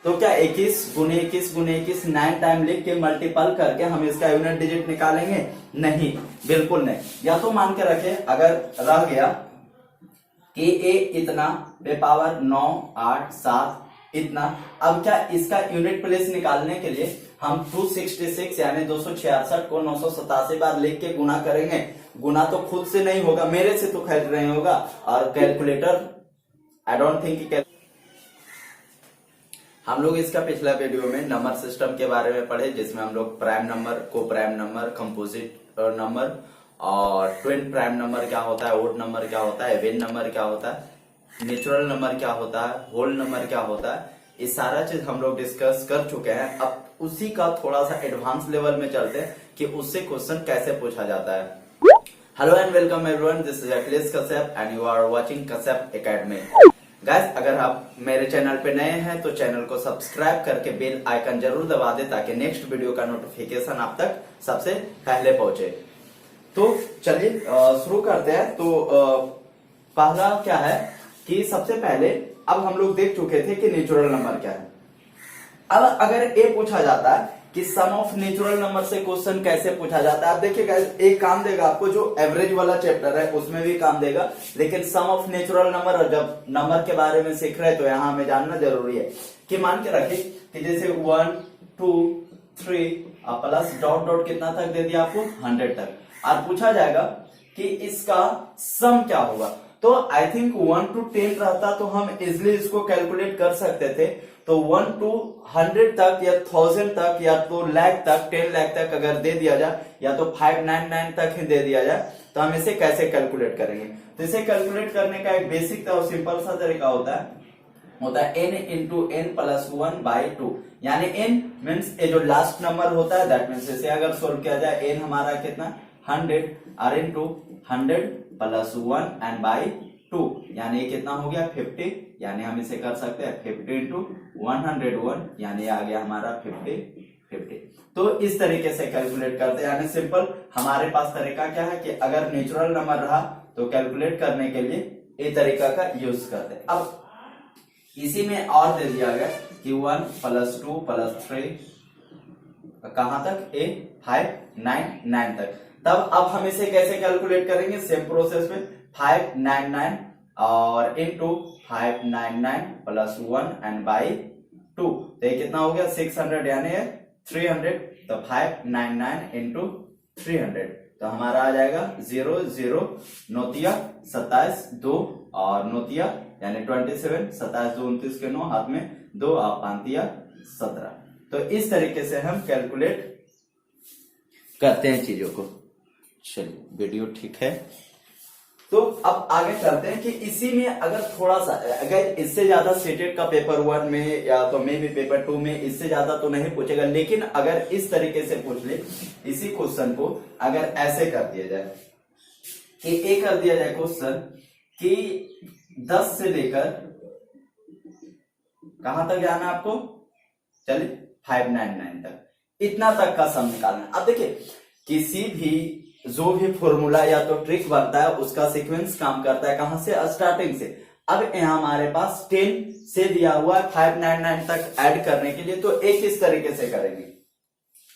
तो क्या 21 गुने 21 गुने 21 9 टाइम लिख के मल्टीपल करके हम इसका यूनिट डिजिट निकालेंगे? नहीं, बिल्कुल नहीं। या तो मान के रखे अगर रह गया कि ए इतना पे पावर 9 8 7 इतना, अब क्या इसका यूनिट प्लेस निकालने के लिए हम 266 यानी 266 को 987 बार लिख के गुना करेंगे। गुना तो खुद से नहीं होगा, मेरे से तो खैर नहीं होगा, और कैलकुलेटर आई डोंट थिंक। हम लोग इसका पिछला वीडियो में नंबर सिस्टम के बारे में पढ़े, जिसमें हम लोग प्राइम नंबर, को प्राइम नंबर, कंपोजिट नंबर और ट्विन प्राइम नंबर क्या होता है, ओड नंबर क्या होता है, इवन नंबर क्या होता है, नेचुरल नंबर क्या होता है, होल नंबर क्या होता है, ये सारा चीज हम लोग डिस्कस कर चुके हैं। अब उसी का थोड़ा सा एडवांस लेवल में चलते हैं कि उससे क्वेश्चन कैसे पूछा जाता है। Hello and welcome everyone, this is Akhilesh Kashyap and you are watching Kashyap academy. Guys, अगर आप मेरे चैनल पे नए हैं तो चैनल को सब्सक्राइब करके बेल आइकन जरूर दबा दे, ताकि नेक्स्ट वीडियो का नोटिफिकेशन आप तक सबसे पहले पहुंचे। तो चलिए शुरू करते हैं। तो पहला क्या है कि सबसे पहले अब हम लोग देख चुके थे कि नेचुरल नंबर क्या है। अब अगर ये पूछा जाता है कि सम ऑफ नेचुरल नंबर से क्वेश्चन कैसे पूछा जाता है, आप देखिएगा एक काम देगा आपको, जो एवरेज वाला चैप्टर है उसमें भी काम देगा, लेकिन सम ऑफ नेचुरल नंबर, और जब नंबर के बारे में सीख रहे हैं तो यहाँ हमें जानना जरूरी है कि मान के रखिए कि जैसे 1 2 3 प्लस डॉट डॉट कितना तक दे दिया आपको, 100 तक। और पूछा जाएगा कि इसका सम क्या होगा, तो आई थिंक 1 to 10 रहता तो हम इजिली इसको कैलकुलेट कर सकते थे। तो 1 to 100 तक या 1000 तक या तो लाख तक, 10 लाख तक अगर दे दिया जाए, या तो 599 तक ही दे दिया जाए, तो हम इसे कैसे कैलकुलेट करेंगे? तो इसे कैलकुलेट करने का एक बेसिक और सिंपल सा तरीका होता है n into n plus 1 by 2। यानी n मीन्स ये जो लास्ट नंबर होता है, दैट मीन्स इसे अगर सोल्व किया जाए, n हमारा कितना 100 और इंटू 100 प्लस 1 एंड बाई 2, यानी ये कितना हो गया 50। यानी हम इसे कर सकते हैं 50 इंटू 101, यानी आ गया हमारा 50। तो इस तरीके से कैलकुलेट करते हैं। यानी सिंपल हमारे पास तरीका क्या है कि अगर नेचुरल नंबर रहा तो कैलकुलेट करने के लिए ये तरीका का यूज करते हैं। अब इसी में और दे दिया गया कि 1 प्लस 2 प्लस 3 कहां तक, 599 तक। तब अब हम इसे कैसे कैलकुलेट करेंगे? सेम प्रोसेस में 599 और इंटू 599 प्लस 1 एंड बाई 2, तो ये कितना हो गया 600, यानी 300। तो 599 इंटू 300, तो हमारा आ जाएगा 0 0 नोतिया 27 2 और नोतिया यानी 27, 27 2 29 के 9 हाथ में 2 और 5 17। तो इस तरीके से हम कैलकुलेट करते हैं चीजों को। चलिए, वीडियो ठीक है। तो अब आगे चलते हैं कि इसी में अगर थोड़ा सा, अगर इससे ज्यादा सेटेड का पेपर 1 में या तो मे भी पेपर 2 में इससे ज्यादा तो नहीं पूछेगा, लेकिन अगर इस तरीके से पूछ ले, इसी क्वेश्चन को अगर ऐसे कर दिया जाए कि ए कर दिया जाए क्वेश्चन कि 10 से लेकर कहां तक जाना आपको, चलिए 599 तक, इतना तक का सम निकालना। अब देखिए, किसी भी जो भी फॉर्मूला या तो ट्रिक बनता है उसका सीक्वेंस काम करता है कहां से, स्टार्टिंग से। अब यहाँ हमारे पास 10 से दिया हुआ है 599 तक ऐड करने के लिए, तो एक इस तरीके से करेंगे।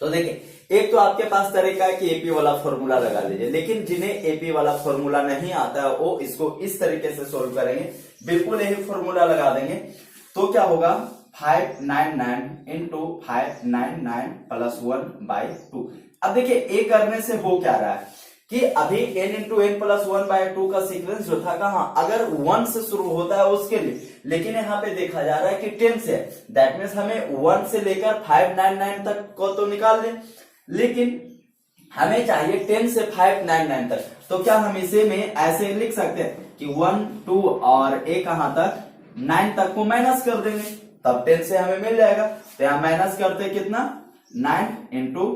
तो देखिए, एक तो आपके पास तरीका है कि एपी वाला फॉर्मूला लगा लीजिए, लेकिन जिन्हें एपी वाला फॉर्मूला नहीं आता है वो इसको इस तरीके से सोल्व करेंगे, बिल्कुल यही फॉर्मूला लगा देंगे। तो क्या होगा 599 इंटू 599 प्लस 1 बाई 2। अब देखिए, ए करने से हो क्या रहा है कि अभी n into n plus 1 by 2 का सीक्वेंस जो था कहां, अगर 1 से शुरू होता है उसके लिए, लेकिन यहाँ पे देखा जा रहा है कि 10 से, दैट मीन्स हमें 1 से लेकर 599 तक को तो निकाल लें, लेकिन हमें चाहिए 10 से 599 तक। तो क्या हम इसे में ऐसे लिख सकते हैं कि 1 2 और ए कहां तक, 9 तक को माइनस कर देंगे, तब 10 से हमें मिल जाएगा। तो यहां माइनस करते कितना, 9 इंटू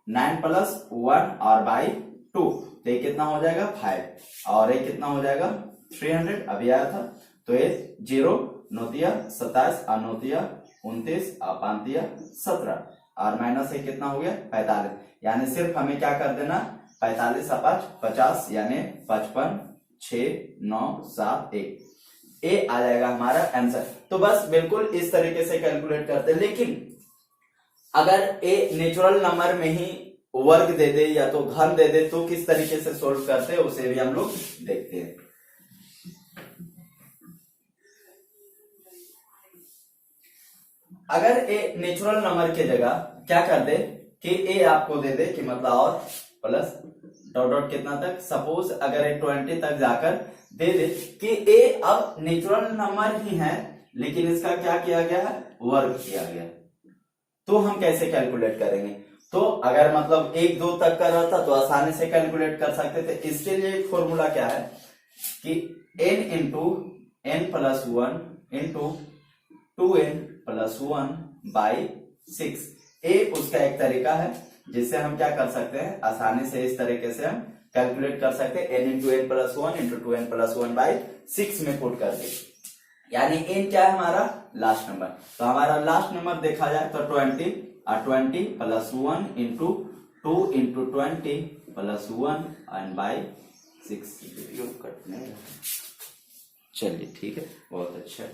9 प्लस 1 और बाई 2, तो ये कितना हो जाएगा 5 और ये कितना हो जाएगा 300 अभी आया था। तो ये 0 9 27 और 9 29 और 5 17 और माइनस ये कितना हो गया 45। यानी सिर्फ हमें क्या कर देना, 45 और 5 50, यानी 55 6 9 7 1। ए आ जाएगा हमारा आंसर। तो बस बिल्कुल इस तरीके से कैलकुलेट करते हैं। लेकिन अगर ए नेचुरल नंबर में ही वर्ग दे दे या तो घन दे दे तो किस तरीके से सोल्व करते हैं उसे भी हम लोग देखते हैं। अगर ए नेचुरल नंबर की जगह क्या कर दे कि ए आपको दे दे कि मतलब और प्लस डॉट डॉट कितना तक, सपोज अगर ए 20 तक जाकर दे दे कि ए अब नेचुरल नंबर ही है लेकिन इसका क्या किया गया है, वर्ग किया गया है, तो हम कैसे कैलकुलेट करेंगे। तो अगर मतलब 1 2 तक कर रहा था तो आसानी से कैलकुलेट कर सकते थे। इसके लिए एक फॉर्मूला क्या है कि n into n plus 1 into 2n plus 1 by 6। ए उसका एक तरीका है जिससे हम क्या कर सकते हैं, आसानी से इस तरीके से हम कैलकुलेट कर सकते हैं। n into n plus 1 into 2n plus 1 by 6 में पुट करके, यानी n क्या है हमारा लास्ट नंबर। तो हमारा लास्ट नंबर देखा जाए तो 20 plus 1 into 2 into 20 plus 1 and by 6। चलिए ठीक है, बहुत अच्छा।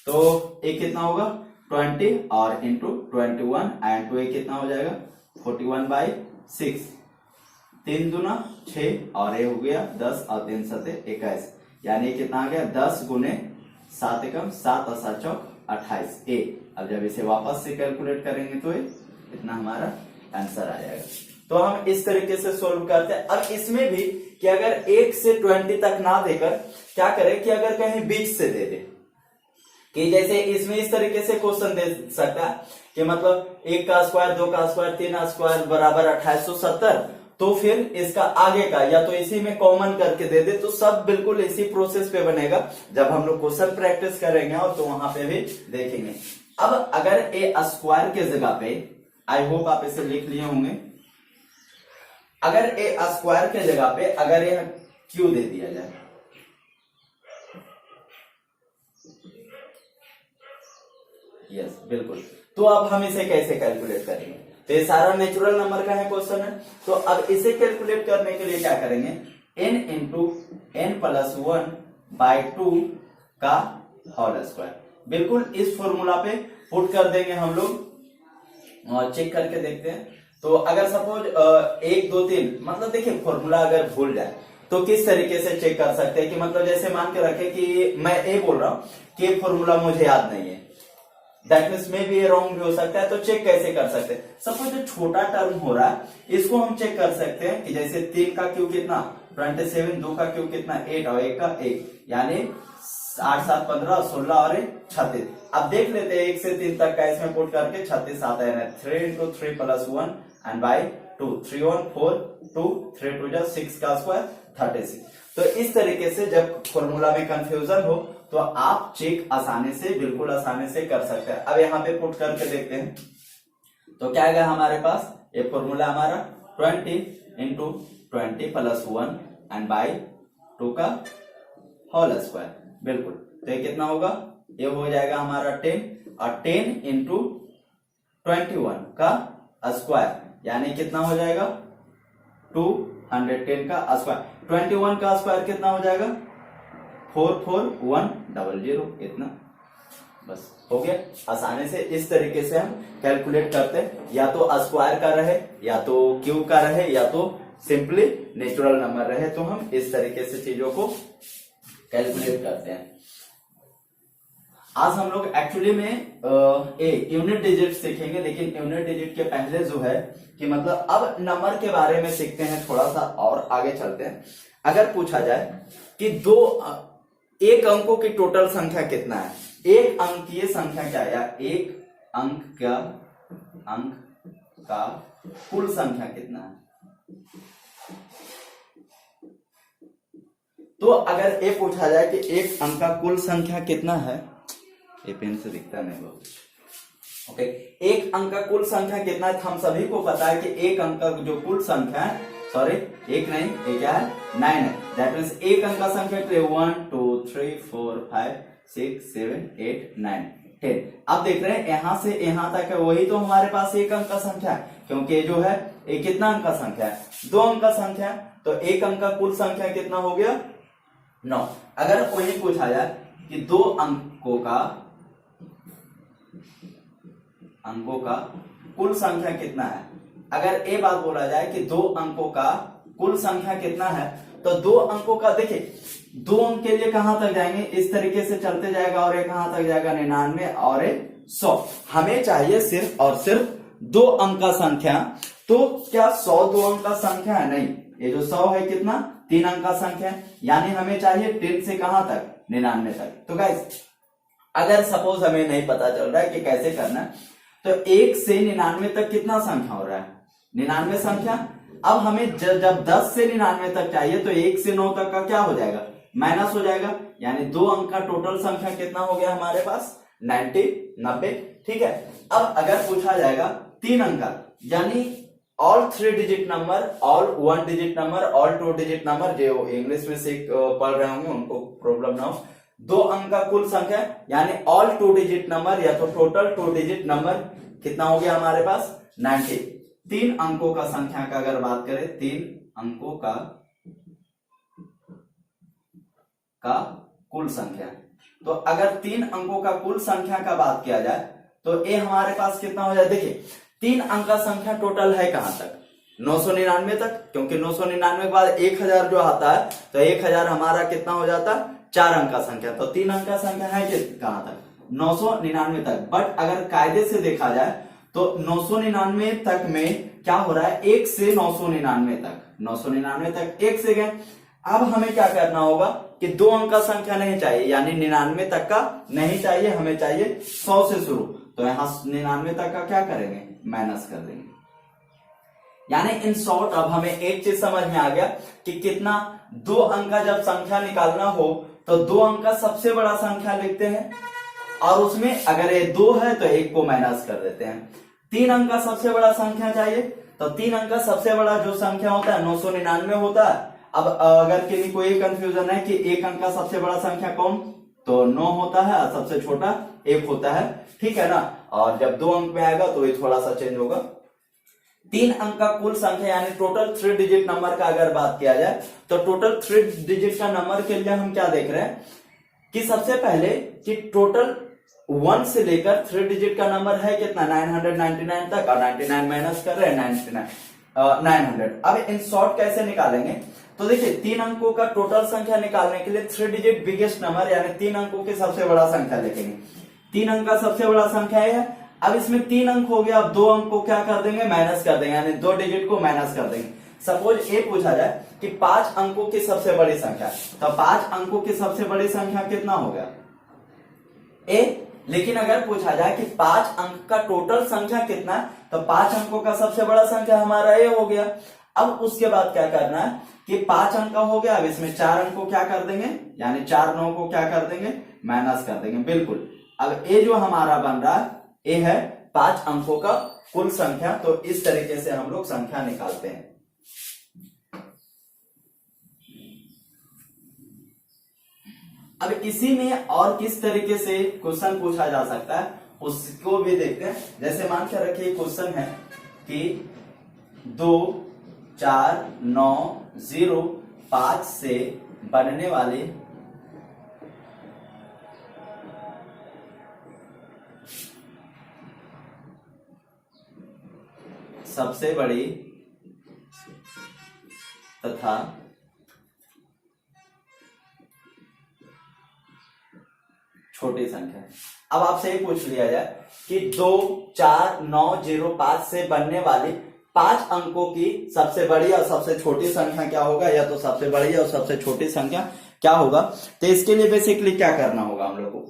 तो ए कितना होगा 20 और इंटू 21 एंड 2 कितना हो जाएगा 41 बाई 6। 3 दूना 6 और ए हो गया 10 और 3 सते 21, यानी कितना आ गया 10 गुने 7 एकम 7 और 7 चौक 28 ए। अब जब इसे वापस से कैलकुलेट करेंगे तो इतना हमारा आंसर आ जाएगा। तो हम इस तरीके से सोल्व करते हैं। अब इसमें भी कि अगर 1 से 20 तक ना देकर क्या करें कि अगर कहीं बीच से दे दे, कि जैसे इसमें इस तरीके से क्वेश्चन दे सकता है कि मतलब 1 का स्क्वायर 2 का स्क्वायर 3 का स्क्वायर बराबर 2870, तो फिर इसका आगे का या तो इसी में कॉमन करके दे दे, तो सब बिल्कुल इसी प्रोसेस पे बनेगा जब हम लोग क्वेश्चन प्रैक्टिस करेंगे और तो वहां पे भी देखेंगे। अब अगर ए स्क्वायर के जगह पे, आई होप आप इसे लिख लिए होंगे, अगर ए स्क्वायर के जगह पे अगर यह क्यू दे दिया जाए, यस बिल्कुल, तो अब हम इसे कैसे कैलकुलेट करेंगे। तो ये सारा नेचुरल नंबर का है क्वेश्चन है। तो अब इसे कैलकुलेट करने के लिए क्या करेंगे, n into n plus 1 by 2 का होल स्क्वायर, बिल्कुल इस फॉर्मूला पे पुट कर देंगे हम लोग और चेक करके देखते हैं। तो अगर सपोज 1 2 3 मतलब देखिए फॉर्मूला अगर भूल जाए तो किस तरीके से चेक कर सकते हैं कि मतलब जैसे मान के रखे कि मैं ए बोल रहा हूं कि फॉर्मूला मुझे याद नहीं है, दैट मीन्स में भी रॉन्ग भी हो सकता है। तो चेक कैसे कर सकते हैं, सपोज जो छोटा टर्म हो रहा है इसको हम चेक कर सकते हैं कि जैसे 3 का क्यू कितना 27, 2 का क्यू कितना 8 और 1 का 1, यानी 8 7 15 16 और 36। अब देख लेते हैं 1 से 3 तक का इसमें पुट करके 36 आता है 3 इंटू 3 प्लस 1 एंड बाई 2 3 1 4 2 3 2 6 का स्क्वायर 36। तो इस तरीके से जब फॉर्मूला में कंफ्यूजन हो तो आप चेक आसानी से, बिल्कुल आसानी से कर सकते हैं। अब यहाँ पे पुट करके देखते हैं तो क्या आएगा हमारे पास, ये फॉर्मूला हमारा 20 इंटू 20 प्लस 1 एंड बाई 2 का होल स्क्वायर, बिल्कुल। तो ये कितना होगा, ये हो जाएगा हमारा 10 और 10 इंटू 21 का स्क्वायर, यानी कितना हो जाएगा 210 का स्क्वायर। 21 का स्क्वायर कितना हो जाएगा 44100, इतना बस हो गया। आसानी से इस तरीके से हम कैलकुलेट करते हैं, या तो स्क्वायर का रहे या तो क्यूब का रहे या तो सिंपली नेचुरल नंबर रहे, तो हम इस तरीके से चीजों को कैलकुलेट करते हैं। आज हम लोग एक्चुअली में यूनिट डिजिट सीखेंगे, लेकिन यूनिट डिजिट के पहले जो है कि मतलब अब नंबर के बारे में सीखते हैं, थोड़ा सा और आगे चलते हैं। अगर पूछा जाए कि एक अंकों की टोटल संख्या कितना है, एक अंकीय संख्या क्या है, या एक अंक का कुल संख्या कितना है। तो अगर ये पूछा जाए कि एक अंक का कुल संख्या कितना है, ये पेन से दिखता नहीं बहुत, ओके, एक अंक का कुल संख्या कितना है, हम सभी को पता है कि एक अंक का जो कुल संख्या है, सॉरी एक नहीं, ये क्या है 9 है, दैट मीन्स एक अंक का संख्या 1 2 3 4 5 6 7 8 9 10। अब देख रहे हैं यहां से यहां तक है, वही तो हमारे पास एक अंक का संख्या है, क्योंकि जो है ये कितना अंक का संख्या है, 2 अंक का संख्या है, तो एक अंक का कुल संख्या कितना हो गया 9। अगर वही पूछा जाए कि दो अंकों का कुल संख्या कितना है। अगर ये बात बोला जाए कि दो अंकों का कुल संख्या कितना है, तो दो अंकों का देखिए, दो अंक के लिए कहां तक जाएंगे, इस तरीके से चलते जाएगा और ये कहां तक जाएगा 99 और 100। हमें चाहिए सिर्फ और सिर्फ दो अंक का संख्या। तो क्या 100 दो अंक का संख्या है? नहीं, ये जो 100 है कितना, 3 अंक का संख्या है, यानी हमें चाहिए 10 से कहां तक, 99 तक। तो गाइस अगर सपोज हमें नहीं पता चल रहा है कि कैसे करना है, तो 1 से 99 तक कितना संख्या हो रहा है, 99 संख्या। अब हमें जब 10 से 99 तक चाहिए, तो 1 से 9 तक का क्या हो जाएगा, माइनस हो जाएगा, यानी दो अंक का टोटल संख्या कितना हो गया हमारे पास, 90। ठीक है। अब अगर पूछा जाएगा 3 अंक का, यानी all 3 digit number, all 1 digit number, all 2 digit number, जो इंग्लिश में सीख पढ़ रहे होंगे उनको प्रॉब्लम ना हो, दो अंक का कुल संख्या यानी ऑल 2 डिजिट नंबर या तो टोटल 2 डिजिट नंबर कितना हो गया हमारे पास, 90। 3 अंकों का संख्या का अगर बात करें, 3 अंकों का कुल संख्या, तो अगर 3 अंकों का कुल संख्या का बात किया जाए, तो ये हमारे पास कितना हो जाए, देखिए 3 अंक का संख्या टोटल है कहां तक, 999 तक, क्योंकि 999 के बाद 1000 जो आता है, तो 1000 हमारा कितना हो जाता, 4 अंक का संख्या। तो 3 अंक का संख्या है कि कहां तक, 999 तक। बट अगर कायदे से देखा जाए तो 999 तक में क्या हो रहा है, 1 से 999 तक, 999 तक 1 से गए। अब हमें क्या करना होगा कि दो अंक का संख्या नहीं चाहिए, यानी 99 तक का नहीं चाहिए, हमें चाहिए 100 से शुरू। तो यहां 99 तक का क्या करेंगे, माइनस कर देंगे। यानी इन शॉर्ट अब हमें एक चीज समझ में आ गया कि कितना, दो अंक का जब संख्या निकालना हो तो दो अंक का सबसे बड़ा संख्या लिखते हैं, और उसमें अगर ये 2 है तो 1 को माइनस कर देते हैं। 3 अंक का सबसे बड़ा संख्या चाहिए, तो 3 अंक का सबसे बड़ा जो संख्या होता है 999 होता है। अब अगर किसी को ये कंफ्यूजन है कि 1 अंक का सबसे बड़ा संख्या कौन, तो 9 होता है और सबसे छोटा 1 होता है, ठीक है ना। और जब 2 अंक में आएगा तो ये थोड़ा सा चेंज होगा। 3 अंक का कुल संख्या यानी टोटल 3 डिजिट नंबर का अगर बात किया जाए, तो टोटल 3 डिजिट का नंबर के लिए हम क्या देख रहे हैं कि सबसे पहले कि टोटल 1 से लेकर 3 डिजिट का नंबर है कितना, 999 तक, और 99 माइनस कर रहे हैं 900। अब इन शॉर्ट कैसे निकालेंगे, तो देखिए 3 अंकों का टोटल संख्या निकालने के लिए 3 डिजिट बिगेस्ट नंबर यानी 3 अंकों की सबसे बड़ा संख्या लिखेंगे। 3 अंक का सबसे बड़ा संख्या है। अब इसमें 3 अंक हो गया, अब 2 अंक को क्या कर देंगे, माइनस कर देंगे, यानी 2 डिजिट को माइनस कर देंगे। सपोज ये पूछा जाए कि 5 अंकों की सबसे बड़ी संख्या, तो 5 अंकों की सबसे बड़ी संख्या कितना हो गया, ए। लेकिन अगर पूछा जाए कि 5 अंक का टोटल संख्या कितना, तो 5 अंकों का सबसे बड़ा संख्या हमारा ए हो गया। अब उसके बाद क्या करना है कि 5 अंक का हो गया, अब इसमें 4 अंक को क्या कर देंगे, यानी 4 9 को क्या कर देंगे, माइनस कर देंगे, बिल्कुल। अब ये जो हमारा बन रहा है ये है 5 अंकों का कुल संख्या। तो इस तरीके से हम लोग संख्या निकालते हैं। अब इसी में और किस तरीके से क्वेश्चन पूछा जा सकता है उसको भी देखते हैं। जैसे मान के रखिए क्वेश्चन है कि 2 4 9 0 5 से बनने वाले सबसे बड़ी तथा छोटी संख्या है। अब आपसे ये पूछ लिया जाए कि 2 4 9 0 5 से बनने वाली 5 अंकों की सबसे बड़ी और सबसे छोटी संख्या क्या होगा, या तो सबसे बड़ी और सबसे छोटी संख्या क्या होगा। तो इसके लिए बेसिकली क्या करना होगा हम लोग को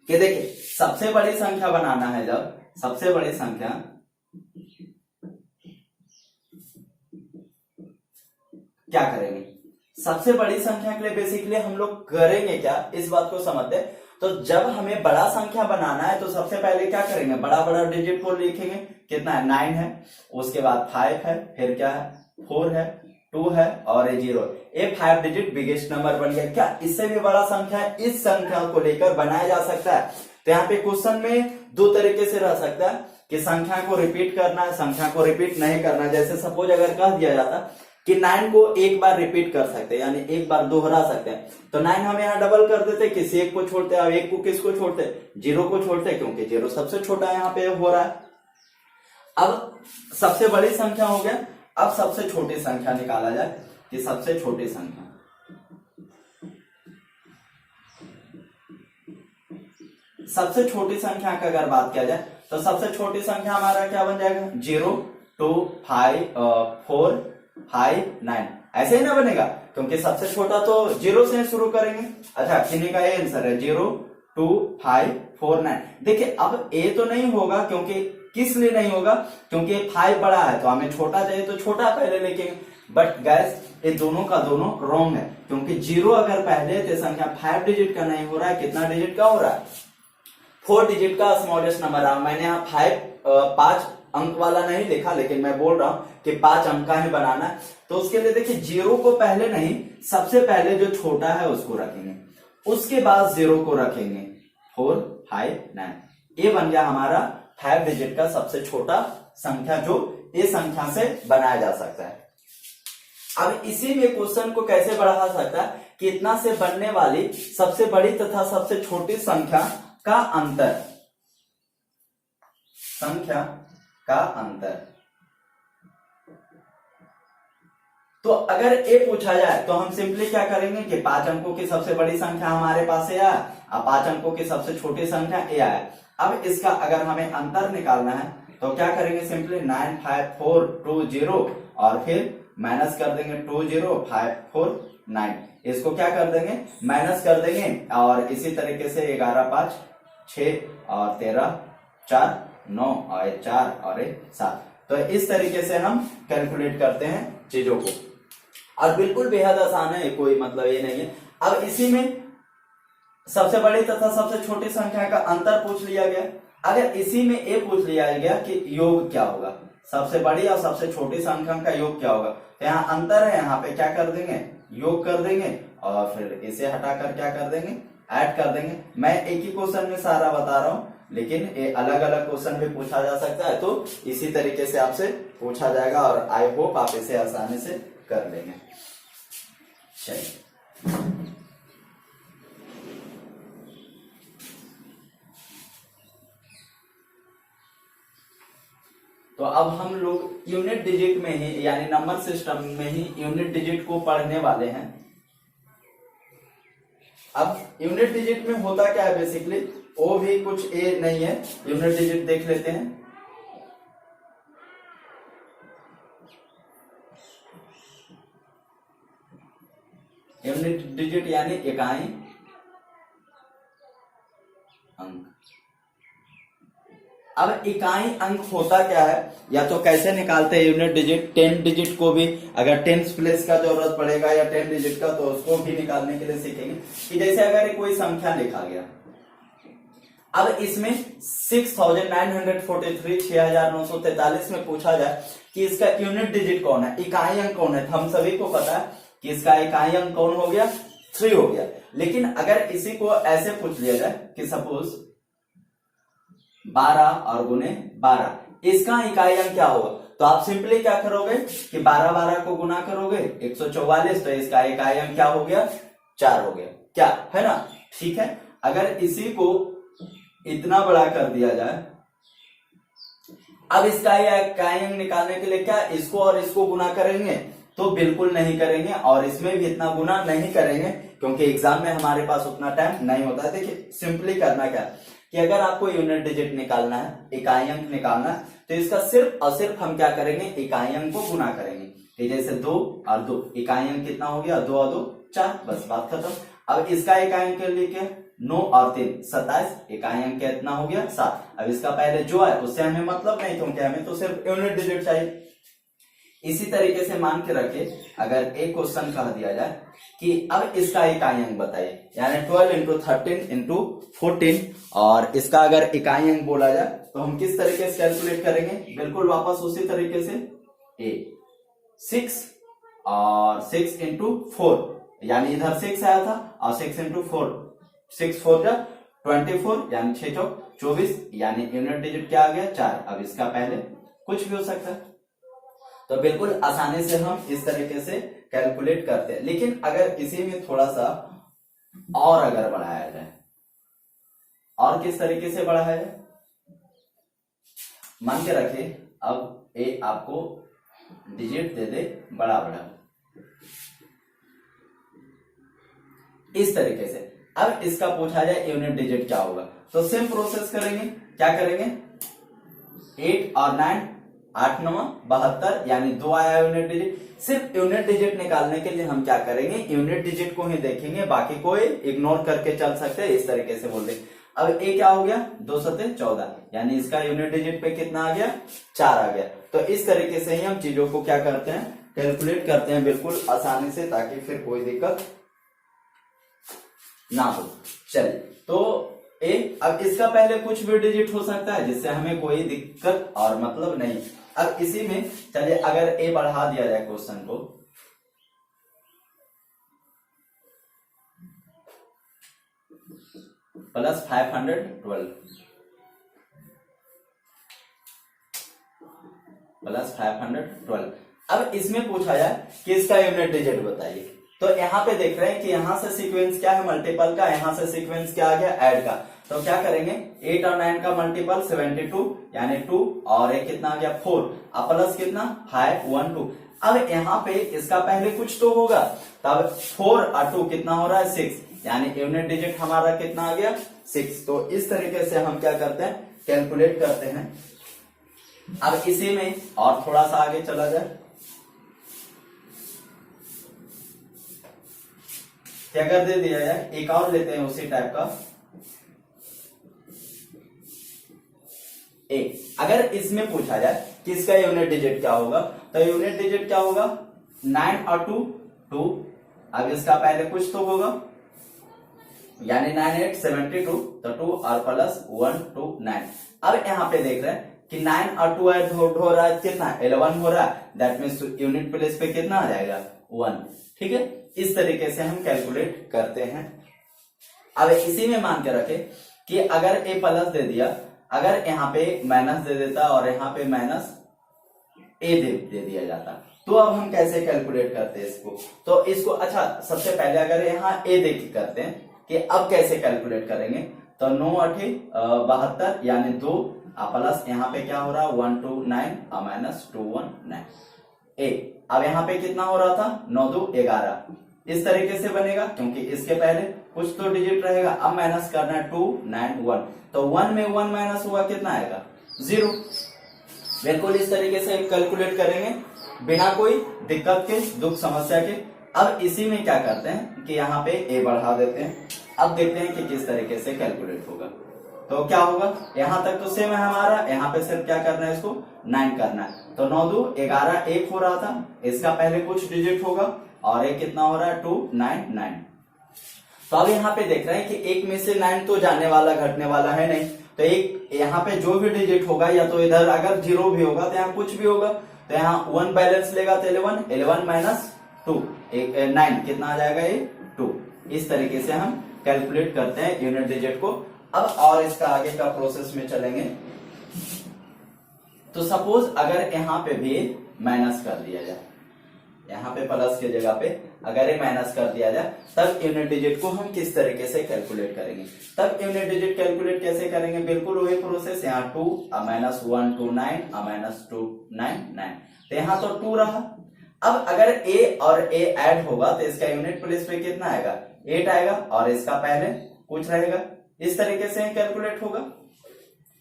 कि देखिए सबसे बड़ी संख्या बनाना है, जब सबसे बड़ी संख्या क्या करेंगे, सबसे बड़ी संख्या के लिए बेसिकली हम लोग करेंगे क्या, इस बात को समझते हैं। तो जब हमें बड़ा संख्या बनाना है तो सबसे पहले क्या करेंगे, बड़ा बड़ा डिजिट को लिखेंगे, कितना है 9 है, उसके बाद 5 है, फिर क्या है 4 है, 2 है और 0। ये 5 डिजिट बिगेस्ट नंबर बन गया। क्या इससे भी बड़ा संख्या है, इस संख्या को लेकर बनाया जा सकता है। तो यहाँ पे क्वेश्चन में 2 तरीके से रह सकता है कि संख्या को रिपीट करना है, संख्या को रिपीट नहीं करना। जैसे सपोज अगर कह दिया जाता कि 9 को एक बार रिपीट कर सकते हैं, यानी एक बार दोहरा सकते हैं। तो 9 हम यहाँ डबल कर देते, किसी एक को छोड़ते, अब एक को किसको छोड़ते, 0 को छोड़ते, क्योंकि 0 सबसे छोटा यहाँ पे हो रहा है। अब सबसे बड़ी संख्या हो गया, अब सबसे छोटी संख्या निकाला जाए कि सबसे छोटी संख्या, सबसे छोटी संख्या का अगर बात किया जाए तो सबसे छोटी संख्या हमारा क्या बन जाएगा, 0 2 5 4 5 9, ऐसे ही ना बनेगा, क्योंकि सबसे छोटा तो 0 से शुरू करेंगे। अच्छा, किन्हीं का ये आंसर है 0 2 5 4 9। देखिए अब ए तो नहीं होगा, क्योंकि किस लिए नहीं होगा, क्योंकि 5 बड़ा है तो हमें छोटा चाहिए, तो छोटा पहले लेंगे। बट गैस ये दोनों का दोनों रॉन्ग है, क्योंकि 0 अगर पहले तो संख्या 5 डिजिट का नहीं हो रहा है, कितना डिजिट का हो रहा है, 4 डिजिट का स्मॉलेस्ट नंबर रहा। मैंने यहाँ 5 अंक वाला नहीं लिखा, लेकिन मैं बोल रहा हूं कि 5 अंक का ही बनाना है। तो उसके लिए देखिए 0 को पहले नहीं, सबसे पहले जो छोटा है उसको रखेंगे, उसके बाद 0 को रखेंगे, 4 5 9। ये बन गया हमारा 5 डिजिट का सबसे छोटा संख्या, जो इस संख्या से बनाया जा सकता है। अब इसी में क्वेश्चन को कैसे बढ़ा सकता है कि इतना से बनने वाली सबसे बड़ी तथा सबसे छोटी संख्या का अंतर, संख्या का अंतर। तो अगर ए पूछा जाए तो हम सिंपली क्या करेंगे कि 5 अंकों की सबसे बड़ी संख्या हमारे पास ए आया, अब 5 अंकों की सबसे छोटी संख्या ए आया। अब इसका अगर हमें अंतर निकालना है तो क्या करेंगे, सिंपली 9 5 4 2 0 और फिर माइनस कर देंगे 2 0 5 4 9। इसको क्या कर देंगे, माइनस कर देंगे, और इसी तरीके से 11 5 6 और 13 4 9 और 4 और 7। तो इस तरीके से हम कैलकुलेट करते हैं चीजों को, और बिल्कुल बेहद आसान है, कोई मतलब ये नहीं है। अब इसी में सबसे बड़ी तथा सबसे छोटी संख्या का अंतर पूछ लिया गया। अगर इसी में ये पूछ लिया गया कि योग क्या होगा, सबसे बड़ी और सबसे छोटी संख्या का योग क्या होगा, तो यहाँ अंतर है, यहाँ पे क्या कर देंगे, योग कर देंगे, और फिर इसे हटाकर क्या कर देंगे, ऐड कर देंगे। मैं एक ही क्वेश्चन में सारा बता रहा हूं, लेकिन ये अलग अलग क्वेश्चन भी पूछा जा सकता है, तो इसी तरीके से आपसे पूछा जाएगा, और आई होप आप इसे आसानी से कर लेंगे। चलिए, तो अब हम लोग यूनिट डिजिट में ही, यानी नंबर सिस्टम में ही यूनिट डिजिट को पढ़ने वाले हैं। अब यूनिट डिजिट में होता क्या है, बेसिकली वो भी कुछ ए नहीं है, यूनिट डिजिट देख लेते हैं। यूनिट डिजिट यानी इकाई अंक। अब इकाई अंक होता क्या है, या तो कैसे निकालते हैं यूनिट डिजिट, 10 डिजिट को भी अगर 10 प्लेस का जरूरत पड़ेगा या 10 डिजिट का, तो उसको भी निकालने के लिए सीखेंगे। कि जैसे अगर कोई संख्या लिखा गया, अब इसमें 6943 6943 में पूछा जाए कि इसका यूनिट डिजिट कौन है, इकाई अंक कौन है, तो हम सभी को पता है कि इसका इकाई अंक कौन हो गया, 3 हो गया। लेकिन अगर इसी को ऐसे पूछ लिया जाए कि सपोज 12 और गुने 12, इसका इकाई अंक क्या होगा, तो आप सिंपली क्या करोगे कि 12 12 को गुना करोगे 144, तो इसका इकाई अंक क्या हो गया, 4 हो गया, क्या है ना। ठीक है, अगर इसी को इतना बड़ा कर दिया जाए, अब इसका इकाई अंक निकालने के लिए क्या इसको और इसको गुना करेंगे, तो बिल्कुल नहीं करेंगे, और इसमें भी इतना गुना नहीं करेंगे, क्योंकि एग्जाम में हमारे पास उतना टाइम नहीं होता है। देखिए सिंपली करना क्या कि अगर आपको यूनिट डिजिट निकालना है, इकाई अंक निकालना है, तो इसका सिर्फ और सिर्फ हम क्या करेंगे, इकाई अंक को गुना करेंगे। कि जैसे 2 और 2, इकाई अंक कितना हो गया, 2 और 2 4, बस बात खत्म। अब इसका इकाई अंक के लिए क्या, 9 और 3 27, इकाई अंक कितना हो गया, 7। अब इसका पहले जो है उससे हमें मतलब नहीं, क्योंकि हमें तो सिर्फ यूनिट डिजिट चाहिए। इसी तरीके से मान के रखे, अगर एक क्वेश्चन कह दिया जाए कि अब इसका इकाई अंक बताइए, यानी 12 इंटू 13 इंटू 14, और इसका अगर इकाई अंक बोला जाए तो हम किस तरीके से कैलकुलेट करेंगे, बिल्कुल वापस उसी तरीके से, 6 और 6 इंटू 4, यानी इधर 6 आया था, और 6 इंटू 4, 6 4 जा 24, यानी 6 चौक 24, यानी यूनिट डिजिट क्या आ गया, 4। अब इसका पहले कुछ भी हो सकता है, तो बिल्कुल आसानी से हम इस तरीके से कैलकुलेट करते हैं। लेकिन अगर इसी में थोड़ा सा और अगर बढ़ाया जाए, और किस तरीके से बढ़ाया जाए, मान के रखे अब ए आपको डिजिट दे दे बड़ा बड़ा इस तरीके से। अब इसका पूछा जाए यूनिट डिजिट क्या होगा, तो सेम प्रोसेस करेंगे। क्या करेंगे, 8 और 9, 8 9 72, यानी 2 आया यूनिट डिजिट। सिर्फ यूनिट डिजिट निकालने के लिए हम क्या करेंगे, यूनिट डिजिट को ही देखेंगे, बाकी को इग्नोर करके चल सकते हैं, इस तरीके से बोल दे। अब ए क्या हो गया, 2 सते 14, यानी इसका यूनिट डिजिट पे कितना आ गया, 4 आ गया। तो इस तरीके से ही हम चीजों को क्या करते हैं, कैलकुलेट करते हैं बिल्कुल आसानी से, ताकि फिर कोई दिक्कत ना हो। चलिए, तो ए, अब इसका पहले कुछ भी डिजिट हो सकता है जिससे हमें कोई दिक्कत और मतलब नहीं। अब इसी में चलिए अगर ए बढ़ा दिया जाए क्वेश्चन को, प्लस 512 प्लस 512। अब इसमें पूछा जाए कि इसका यूनिट डिजिट बताइए, तो यहाँ पे देख रहे हैं कि यहाँ से सीक्वेंस क्या है, मल्टीपल का, यहाँ से सीक्वेंस क्या आ गया, ऐड का। तो क्या करेंगे, 8 और 9 का मल्टीपल 72, यानी 2, और एक कितना आ गया 4, अब प्लस कितना 5 1 2। अब यहाँ पे इसका पहले कुछ तो होगा, तब 4 और 2 कितना हो रहा है 6, यानी यूनिट डिजिट हमारा कितना आ गया 6। तो इस तरीके से हम क्या करते हैं, कैलकुलेट करते हैं। अब इसी में और थोड़ा सा आगे चला जाए, क्या कर दे दिया जाए, एक और लेते हैं उसी टाइप का ए। अगर इसमें पूछा जाए कि इसका यूनिट डिजिट क्या होगा, तो यूनिट डिजिट क्या होगा, 9 और 2 2। अब इसका पहले कुछ तो होगा, यानी 9 8 72, तो 2 और प्लस 1 2 9। अब यहाँ पे देख रहे हैं कि 9 और 2 ऐड हो रहा है, कितना 11 हो रहा है, दैट मीन्स यूनिट प्लेस पे कितना आ जाएगा 1। ठीक है, इस तरीके से हम कैलकुलेट करते हैं। अब इसी में मान के रखे कि अगर ए प्लस दे दिया, अगर यहाँ पे माइनस दे देता और यहाँ पे माइनस ए दे दिया जाता, तो अब हम कैसे कैलकुलेट करते हैं इसको, तो इसको अच्छा सबसे पहले अगर यहाँ ए देख करते हैं कि अब कैसे कैलकुलेट करेंगे, तो 9 8 72, यानी 2, प्लस यहाँ पे क्या हो रहा है 1 2 9 माइनस 2 1 9 ए। अब यहाँ पे कितना हो रहा था 9 2 11, इस तरीके से बनेगा, क्योंकि इसके पहले कुछ तो डिजिट रहेगा। अब माइनस करना है 2 9 1, तो 1 में 1 माइनस हुआ कितना आएगा 0। बिल्कुल इस तरीके से कैलकुलेट करेंगे बिना कोई दिक्कत के, दुख समस्या के। अब इसी में क्या करते हैं कि यहाँ पे ए बढ़ा देते हैं। अब देखते हैं कि किस तरीके से कैलकुलेट होगा। तो क्या होगा, यहाँ तक तो सेम है हमारा, यहाँ पे सिर्फ क्या करना है, इसको 9 करना है। तो 9 2 11 1 हो रहा था, इसका पहले कुछ डिजिट होगा, और एक कितना हो रहा है 2 9 9। तो अब यहाँ पे देख रहे हैं कि एक में से 9 तो जाने वाला घटने वाला है नहीं, तो एक यहाँ पे जो भी डिजिट होगा, या तो इधर अगर 0 भी होगा तो यहाँ कुछ भी होगा, तो यहाँ 1 बैलेंस लेगा तो 11 माइनस 2 9 कितना आ जाएगा ये 2। इस तरीके से हम कैलकुलेट करते हैं यूनिट डिजिट को। अब और इसका आगे का प्रोसेस में चलेंगे, तो सपोज अगर यहाँ पे भी माइनस कर दिया जाए, यहाँ पे प्लस की जगह पे अगर ये माइनस कर दिया जाए, तब यूनिट डिजिट को हम किस तरीके से कैलकुलेट करेंगे। तब यूनिट डिजिट कैलकुलेट कैसे करेंगे, बिल्कुल वही प्रोसेस, यहाँ 2 माइनस 1 2 9 माइनस 2 9 9, तो यहाँ तो 2 रहा। अब अगर ए और ए ऐड होगा तो इसका यूनिट प्लेस पे कितना आएगा 8 आएगा, और इसका पहले कुछ रहेगा, इस तरीके से कैलकुलेट होगा।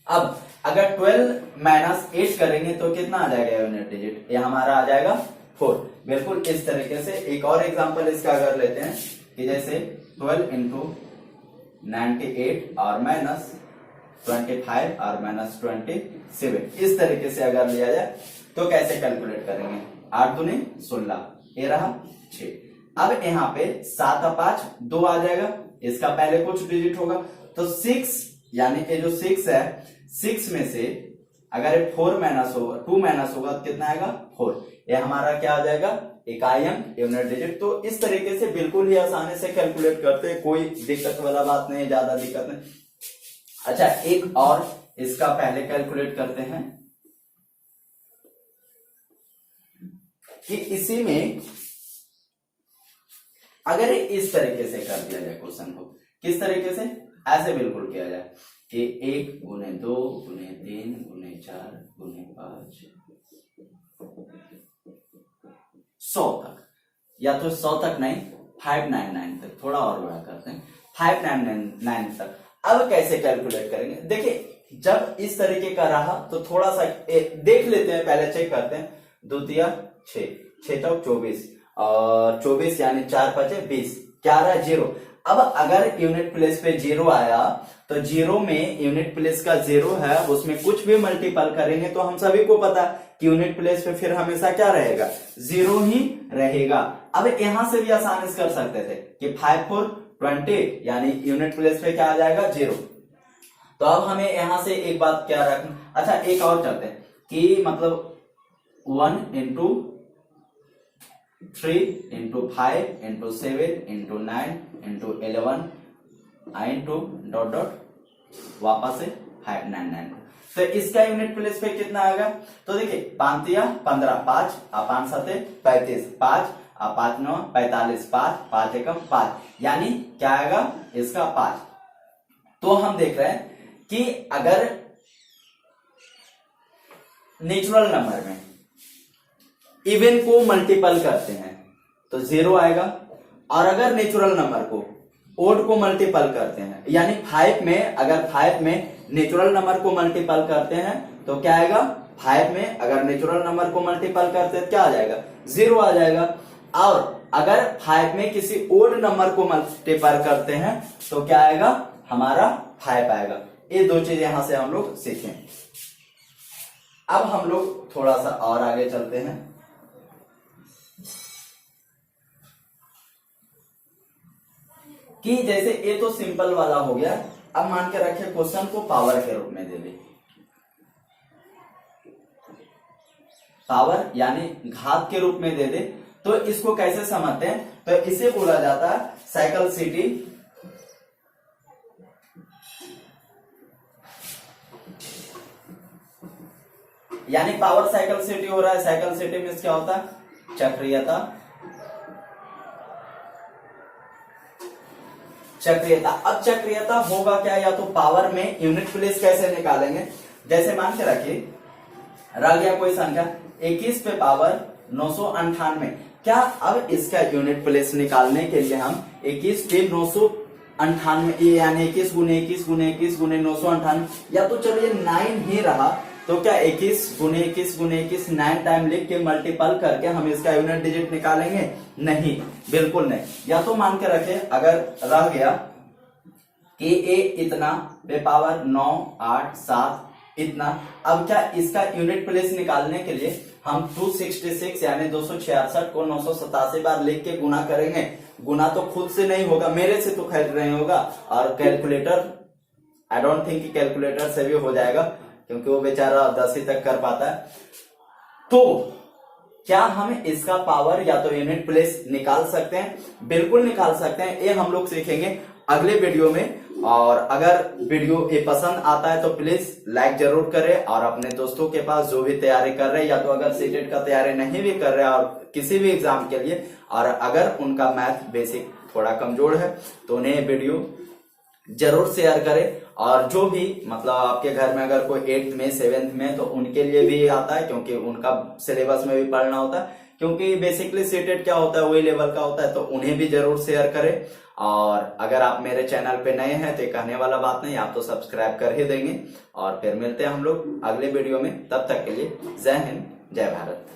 अब अगर 12 माइनस 8 करेंगे तो कितना आ जाएगा यूनिट डिजिट, ये हमारा आ जाएगा 4। बिल्कुल इस तरीके से एक और एग्जांपल इसका अगर लेते हैं कि जैसे 12 इंटू 98 और माइनस 25 और माइनस 27, इस तरीके से अगर लिया जाए तो कैसे कैलकुलेट करेंगे, 8 दूनी 16, ये रहा 6। अब यहाँ पे 7 और 5 2 आ जाएगा, इसका पहले कुछ डिजिट होगा, तो 6, यानी ये जो 6 है, 6 में से अगर 4 माइनस होगा 2 माइनस होगा तो कितना आएगा 4, ये हमारा क्या आ जाएगा इकाई अंक यूनिट डिजिट। तो इस तरीके से बिल्कुल ही आसानी से कैलकुलेट करते हैं, कोई दिक्कत वाला बात नहीं, ज्यादा दिक्कत नहीं। अच्छा, एक और इसका पहले कैलकुलेट करते हैं। कि इसी में अगर इस तरीके से कर दिया जाए क्वेश्चन को, किस तरीके से, ऐसे बिल्कुल किया जाए कि 1 गुने 2 गुने 3 गुने 4 गुने 5 100 तक, या तो 100 तक नहीं 599 तक, थोड़ा और बड़ा करते हैं 599 तक। अब कैसे कैलकुलेट करेंगे, देखिए जब इस तरीके का रहा तो थोड़ा सा देख लेते हैं, पहले चेक करते हैं। 2 तिया 6, 6 तक 24 और 24 यानी 4 5 20, 11 0। अब अगर यूनिट प्लेस पे 0 आया तो 0 में यूनिट प्लेस का 0 है, उसमें कुछ भी मल्टीपल करेंगे तो हम सभी को पता कि यूनिट प्लेस पे फिर हमेशा क्या रहेगा, 0 ही रहेगा। अब यहां से भी आसानी से कर सकते थे कि 5 4 20 यानी यूनिट प्लेस पे क्या आ जाएगा, 0। तो अब हमें यहां से एक बात क्या रखना, अच्छा एक और चलते हैं कि मतलब 1 into 3 into 5 into 7 into 9 into 11 into dot dot वापस से 599। तो इसका यूनिट प्लेस पे कितना आएगा, तो देखिए 5 तिया 15, 5 और 5 7 35, 5 और 5 9 45, 5 5 एकम 5, यानी क्या आएगा इसका 5। तो हम देख रहे हैं कि अगर नेचुरल नंबर में इवन को मल्टीपल करते हैं तो 0 आएगा, और अगर नेचुरल नंबर को ओड को मल्टीपल करते हैं यानी 5 में, अगर 5 में नेचुरल नंबर को मल्टीपल करते हैं तो क्या आएगा, 5 में अगर नेचुरल नंबर को मल्टीपल करते हैं क्या आ जाएगा, 0 आ जाएगा। और अगर 5 में किसी ओड नंबर को मल्टीपल करते हैं तो क्या आएगा, हमारा 5 आएगा। ये दो चीज यहां से हम लोग सीखें। अब हम लोग थोड़ा सा और आगे चलते हैं कि जैसे ये तो सिंपल वाला हो गया। अब मान के रखे क्वेश्चन को पावर के रूप में दे दे, पावर यानी घात के रूप में दे दे, तो इसको कैसे समझते हैं, तो इसे बोला जाता है साइक्लिसिटी, यानी पावर साइक्लिसिटी हो रहा है। साइक्लिसिटी में क्या होता है, चक्रीयता, चक्रीयता। अब चक्रीयता होगा क्या, या तो पावर में यूनिट प्लेस कैसे निकालेंगे, जैसे मान के रखिए रह गया कोई संख्या 21 पे पावर 998, क्या अब इसका यूनिट प्लेस निकालने के लिए हम 21 पे 998 यानी 21 गुने 21 गुने 21 गुने 998, या तो चलिए 9 ही रहा तो क्या 21 गुने 21 गुने 21 9 टाइम लिख के मल्टीपल करके हम इसका यूनिट डिजिट निकालेंगे, नहीं, बिल्कुल नहीं। या तो मान के रखे अगर रह गया कि ए इतना पे पावर 9 8 7 इतना, अब क्या इसका यूनिट प्लेस निकालने के लिए हम 266 यानी 266 को 987 बार लिख के गुना करेंगे। गुना तो खुद से नहीं होगा, मेरे से तो खैर नहीं होगा, और कैलकुलेटर आई डोंट थिंक कि कैलकुलेटर से भी हो जाएगा क्योंकि वो बेचारा 10 ही तक कर पाता है। तो क्या हम इसका पावर या तो यूनिट प्लेस निकाल सकते हैं, बिल्कुल निकाल सकते हैं। ये हम लोग सीखेंगे अगले वीडियो में। और अगर वीडियो ये पसंद आता है तो प्लीज लाइक जरूर करें, और अपने दोस्तों के पास जो भी तैयारी कर रहे हैं या तो अगर सीटेट का तैयारी नहीं भी कर रहे हैं और किसी भी एग्जाम के लिए, और अगर उनका मैथ बेसिक थोड़ा कमजोर है तो उन्हें वीडियो जरूर शेयर करें। और जो भी मतलब आपके घर में अगर कोई 8th में 7th में, तो उनके लिए भी आता है क्योंकि उनका सिलेबस में भी पढ़ना होता है, क्योंकि बेसिकली सीटेट क्या होता है वही लेवल का होता है, तो उन्हें भी जरूर शेयर करें। और अगर आप मेरे चैनल पे नए हैं तो ये कहने वाला बात नहीं, आप तो सब्सक्राइब कर ही देंगे। और फिर मिलते हैं हम लोग अगले वीडियो में, तब तक के लिए जय हिंद जय भारत।